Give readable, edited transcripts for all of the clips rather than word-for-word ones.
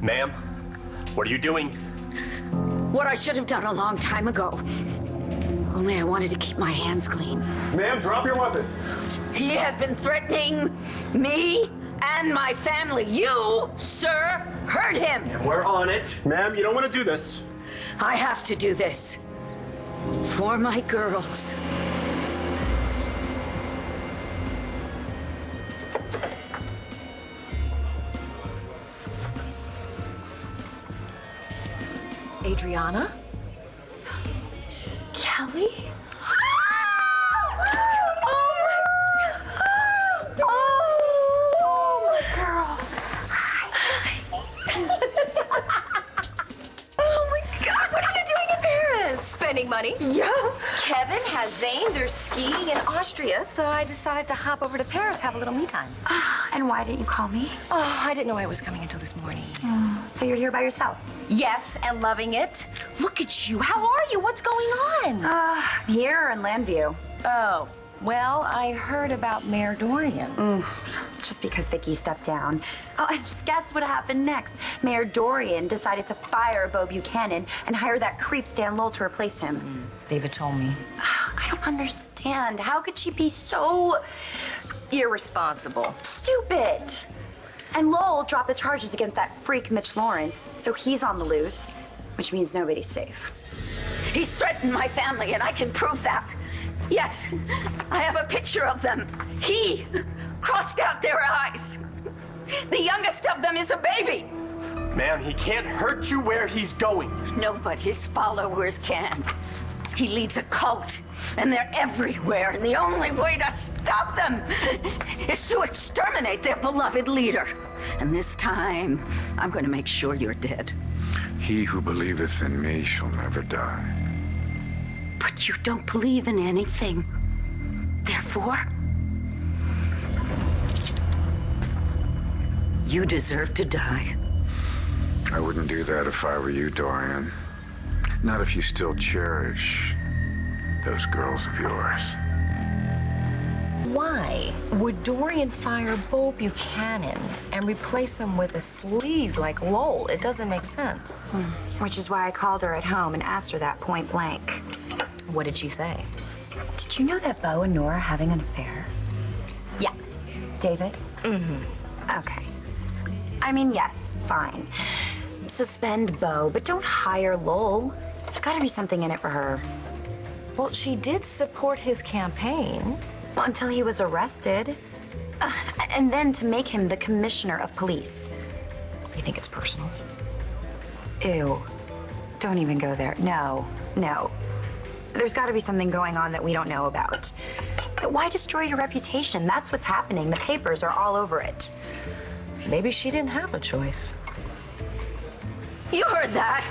Ma'am, what are you doing? What I should have done a long time ago. Only I wanted to keep my hands clean. Ma'am, drop your weapon. He has been threatening me and my family. You, sir, heard him. And we're on it. Ma'am, you don't want to do this. I have to do this. For my girls. Adriana? Kelly? Oh, my girl. Oh, my God. What are you doing in Paris? Spending money. Yeah. Kevin has Zane. They're skiing in Austria, so I decided to hop over to Paris, have a little me time. And why didn't you call me? Oh, I didn't know I was coming until this morning. So you're here by yourself? Yes, and loving it. Look at you. How are you? What's going on? I'm here in Landview. Oh, well, I heard about Mayor Dorian. Just because Vicky stepped down. Oh, and just guess what happened next. Mayor Dorian decided to fire Bo Buchanan and hire that creep Stan Lowell to replace him. David told me. I don't understand. How could she be so Irresponsible. stupid? And Lowell dropped the charges against that freak Mitch Lawrence, so he's on the loose, which means nobody's safe. He's threatened my family, and I can prove that. Yes, I have a picture of them. He crossed out their eyes. The youngest of them is a baby. Ma'am, he can't hurt you where he's going. No, but his followers can. He leads a cult, and they're everywhere, and the only way to stop them is to exterminate their beloved leader. And this time, I'm going to make sure you're dead. He who believeth in me shall never die. But you don't believe in anything. Therefore, you deserve to die. I wouldn't do that if I were you, Dorian. Not if you still cherish those girls of yours. Why would Dorian fire Bo Buchanan and replace him with a sleaze like Lowell? It doesn't make sense. Which is why I called her at home and asked her that point blank. What did she say? Did you know that Bo and Nora are having an affair? Yeah. David? Okay. I mean, yes, fine. Suspend Bo, but don't hire Lowell. There's got to be something in it for her. Well, she did support his campaign. Well, until he was arrested. And then to make him the commissioner of police. You think it's personal? Ew. Don't even go there. No, no. There's got to be something going on that we don't know about. Why destroy your reputation? That's what's happening. The papers are all over it. Maybe she didn't have a choice. You heard that?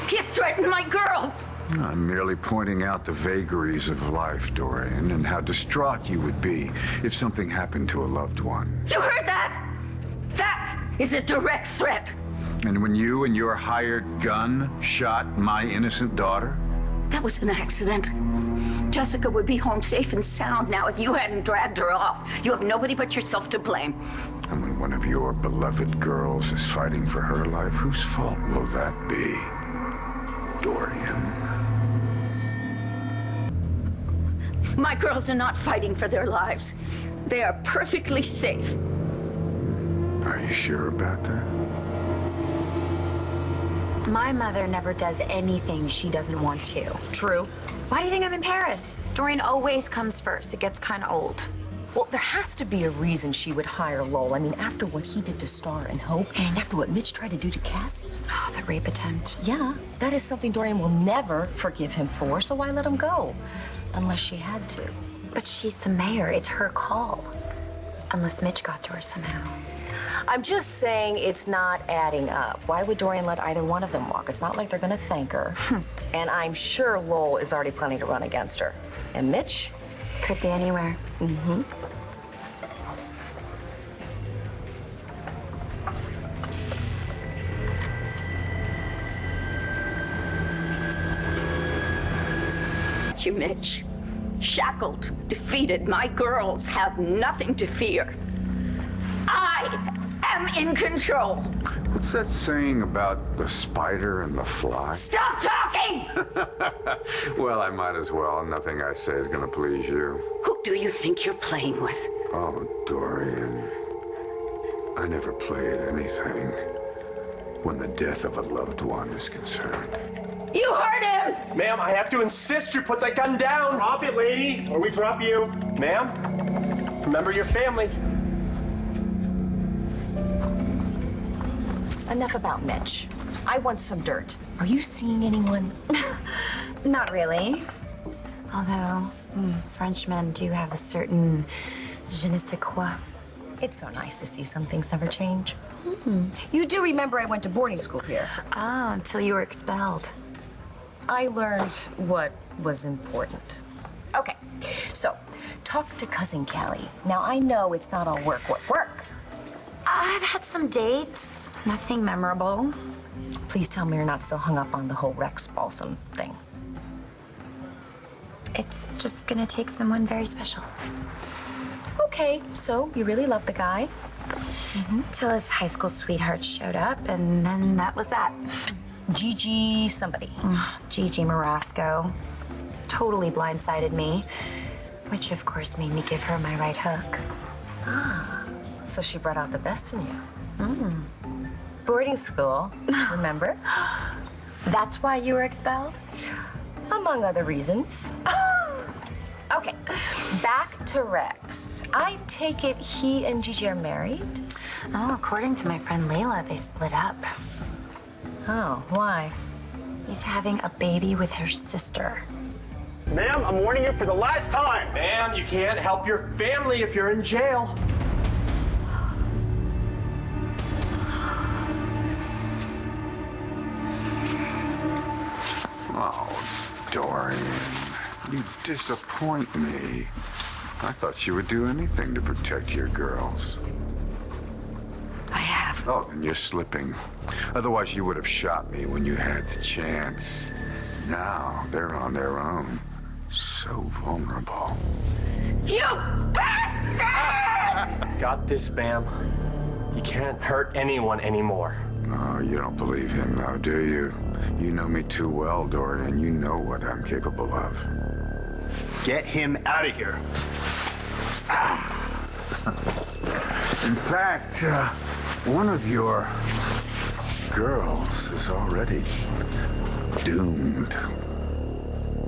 He threatened my girls. I'm merely pointing out the vagaries of life, Dorian, and how distraught you would be if something happened to a loved one. You heard that? That is a direct threat. And when you and your hired gun shot my innocent daughter? That was an accident. Jessica would be home safe and sound now if you hadn't dragged her off. You have nobody but yourself to blame. And when one of your beloved girls is fighting for her life, whose fault will that be, Dorian? My girls are not fighting for their lives. They are perfectly safe. Are you sure about that? My mother never does anything she doesn't want to. True. Why do you think I'm in Paris? Dorian always comes first. It gets kind of old. Well, there has to be a reason she would hire Lowell. I mean, after what he did to Star and Hope, and after what Mitch tried to do to Cassie. Oh, the rape attempt. Yeah, that is something Dorian will never forgive him for, so why let him go? Unless she had to. But she's the mayor. It's her call. Unless Mitch got to her somehow. I'm just saying it's not adding up. Why would Dorian let either one of them walk? It's not like they're gonna thank her. And I'm sure Lowell is already planning to run against her. And Mitch? Could be anywhere. You, Mitch. Shackled, defeated. My girls have nothing to fear. I am in control. Well, What's that saying about the spider and the fly? Stop talking! Well, I might as well. Nothing I say is gonna please you. Who do you think you're playing with? Oh, Dorian. I never played anything when the death of a loved one is concerned. You heard him! Ma'am, I have to insist you put that gun down. Drop it, lady, or we drop you. Ma'am, remember your family. Enough about Mitch. I want some dirt. Are you seeing anyone? Not really. Although, Frenchmen do have a certain je ne sais quoi. It's so nice to see some things never change. You do remember I went to boarding school here. Ah, until you were expelled. I learned what was important. Okay, so talk to Cousin Callie. Now, I know it's not all work. I've had some dates. Nothing memorable. Please tell me you're not still hung up on the whole Rex Balsam thing. It's just gonna take someone very special. Okay, so you really love the guy? Till his high school sweetheart showed up, and then that was that. Gigi somebody. Gigi Marasco. Totally blindsided me. Which, of course, made me give her my right hook. So she brought out the best in you. Boarding school, remember? That's why you were expelled? Among other reasons. Okay, back to Rex. I take it he and Gigi are married? Oh, according to my friend Layla, they split up. Oh, why? He's having a baby with her sister. Ma'am, I'm warning you for the last time. Ma'am, you can't help your family if you're in jail. Oh, Dorian, you disappoint me. I thought you would do anything to protect your girls. I have. Oh, then you're slipping. Otherwise, you would have shot me when you had the chance. Now, they're on their own. So vulnerable. You bastard! Got this, ma'am. You can't hurt anyone anymore. Oh, you don't believe him now, do you? You know me too well, Dorian. You know what I'm capable of. Get him out of here. In fact, one of your girls is already doomed.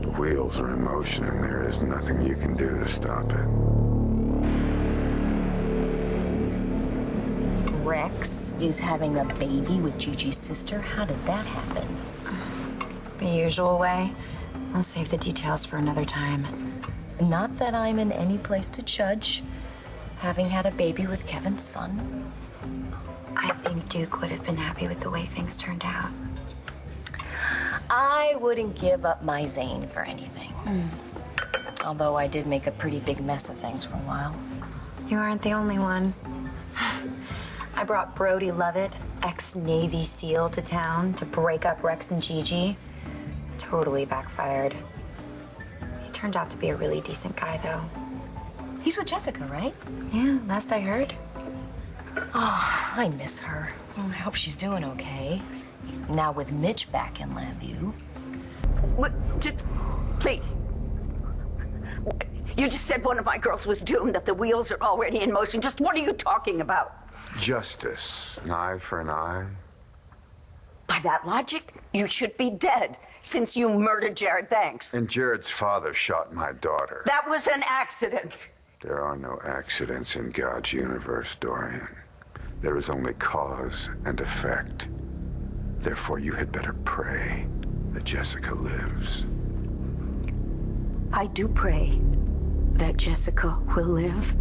The wheels are in motion and there is nothing you can do to stop it. Rex is having a baby with Gigi's sister? How did that happen? The usual way. I'll save the details for another time. Not that I'm in any place to judge, having had a baby with Kevin's son. I think Duke would have been happy with the way things turned out. I wouldn't give up my Zane for anything. Although I did make a pretty big mess of things for a while. You aren't the only one. I brought Brody Lovett, ex-Navy SEAL, to town to break up Rex and Gigi. Totally backfired. He turned out to be a really decent guy, though. He's with Jessica, right? Yeah, last I heard. Oh, I miss her. I hope she's doing okay. Now with Mitch back in LabVIEW. What, just, please. You just said one of my girls was doomed, that the wheels are already in motion. Just what are you talking about? Justice, an eye for an eye. By that logic, you should be dead, since you murdered Jared Banks. And Jared's father shot my daughter. That was an accident. There are no accidents in God's universe, Dorian. There is only cause and effect. Therefore, you had better pray that Jessica lives. I do pray that Jessica will live,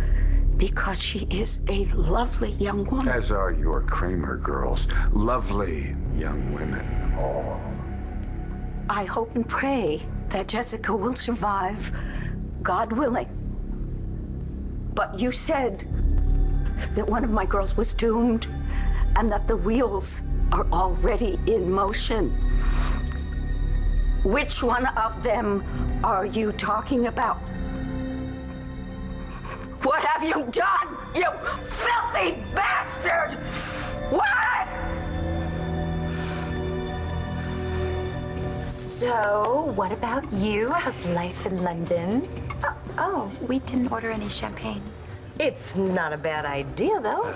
because she is a lovely young woman. As are your Cramer girls. Lovely young women, all. I hope and pray that Jessica will survive, God willing. But you said that one of my girls was doomed and that the wheels are already in motion. Which one of them are you talking about? What have you done, you filthy bastard? What? So, what about you? How's life in London? Oh, we didn't order any champagne. It's not a bad idea, though.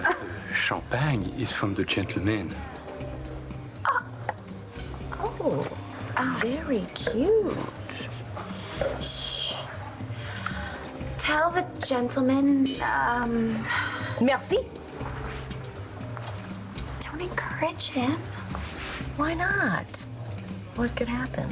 Champagne is from the gentleman. Oh, very cute. Shh. Tell the gentleman, Merci. don't encourage him. Why not? What could happen?